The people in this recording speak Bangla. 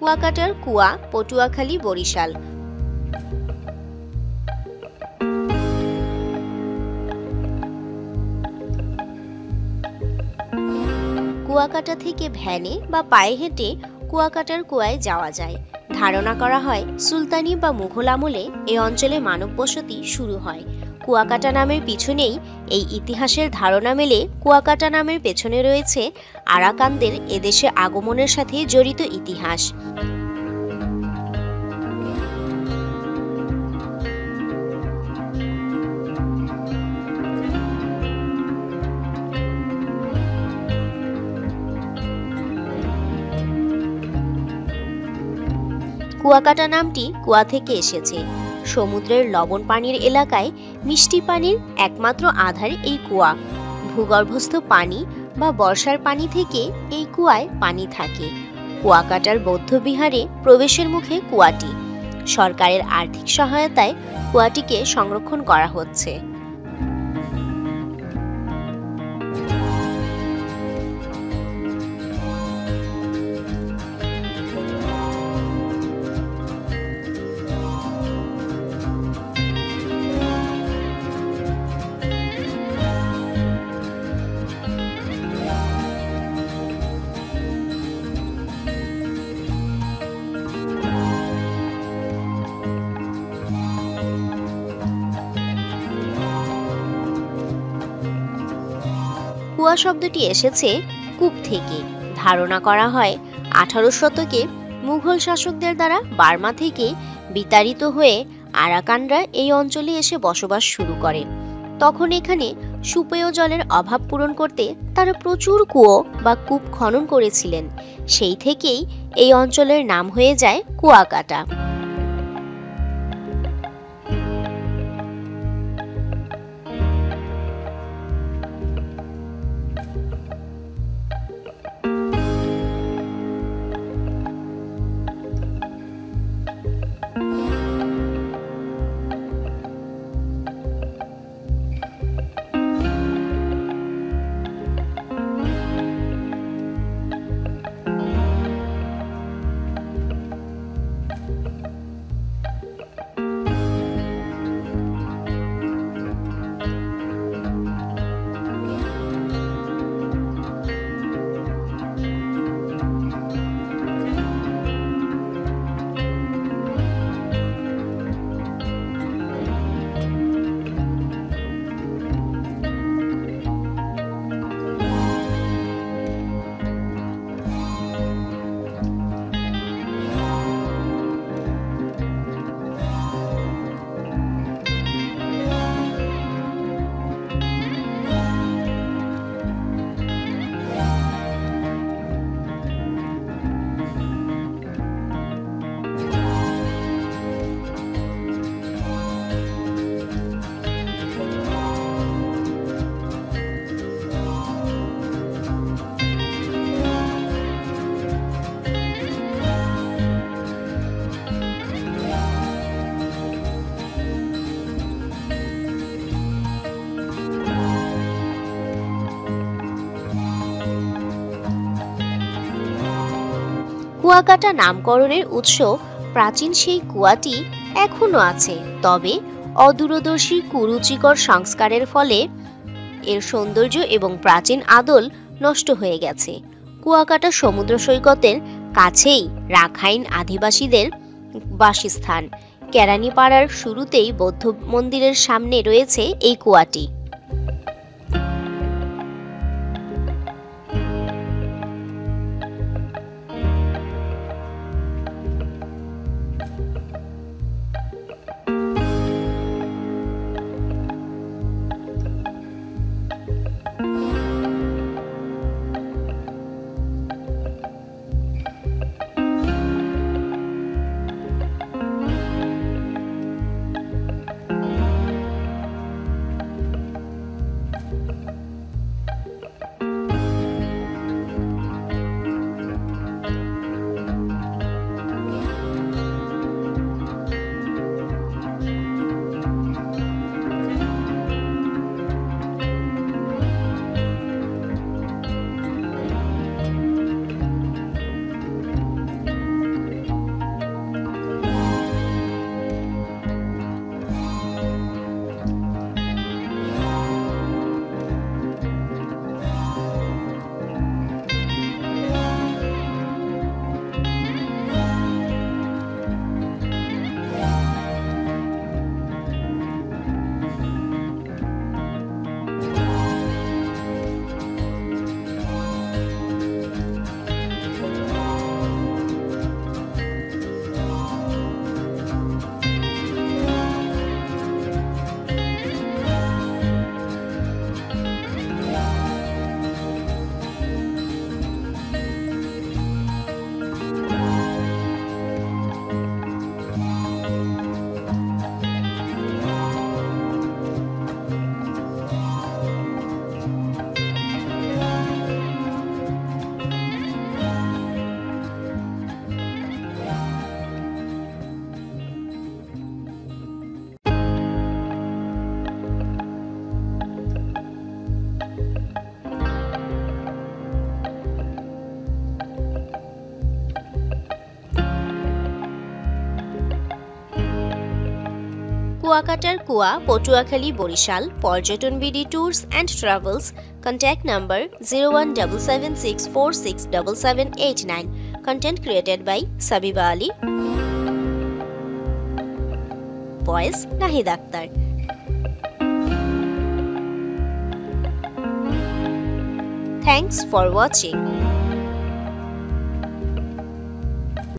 কুয়াকাটার কুয়া, পটুয়াখালী, বরিশাল। কুয়াকাটা থেকে ভ্যানে বা পায়ে হেঁটে কুয়াকাটার কুয়ায় যাওয়া যায়। ধারণা করা হয় সুলতানি বা মুঘল আমলে এই অঞ্চলে মানব বসতি শুরু হয়। কুয়াকাটা নামের পিছনেই এই ইতিহাসের ধারণা মেলে। কুয়াকাটা নামের পেছনে রয়েছে আরাকানদের এদেশে আগমনের সাথে জড়িত ইতিহাস। কুয়াকাটা নামটি কুয়া থেকে এসেছে। সমুদ্রের লবণ পানির এলাকায় মিষ্টি পানির একমাত্র আধার এই কুয়া। ভূগর্ভস্থ পানি বা বর্ষার পানি থেকে এই কুয়ায় পানি থাকে। কুয়াকাটার বৌদ্ধবিহারে প্রবেশের মুখে কুয়াটি। সরকারের আর্থিক সহায়তায় কুয়াটিকে সংরক্ষণ করা হচ্ছে। কুয়া শব্দটি এসেছে কূপ থেকে। ধারণা করা হয় 18 শতকে মুঘল শাসকদের দ্বারা বার্মা থেকে বিতাড়িত হয়ে আরাকানরা এই অঞ্চলে এসে বসবাস শুরু করে। তখন এখানে সুপেয় জলের অভাব পূরণ করতে তারা প্রচুর কুয়ো বা কূপ খনন করেছিলেন। সেই থেকেই এই অঞ্চলের নাম হয়ে যায় কুয়াকাটা। কুয়াকাটা নামকরণের উৎস প্রাচীন সেই কুয়াটি এখনো আছে, তবে অদূরদর্শী কুরুচিকর সংস্কারের ফলে এর সৌন্দর্য এবং প্রাচীন আদল নষ্ট হয়ে গেছে। কুয়াকাটা সমুদ্র সৈকতের কাছেই রাখাইন আদিবাসীদের বাসস্থান। কেরানীপাড়ার শুরুতেই বৌদ্ধ মন্দিরের সামনে রয়েছে এই কুয়াটি। কুয়াকাটার কুয়া, পটুয়াখালী, বরিশাল। পর্যটন BD tours and travels. Contact number 01776467789। Content created by Sabiba Ali. Voice Nahid Akhtar. Thanks for watching.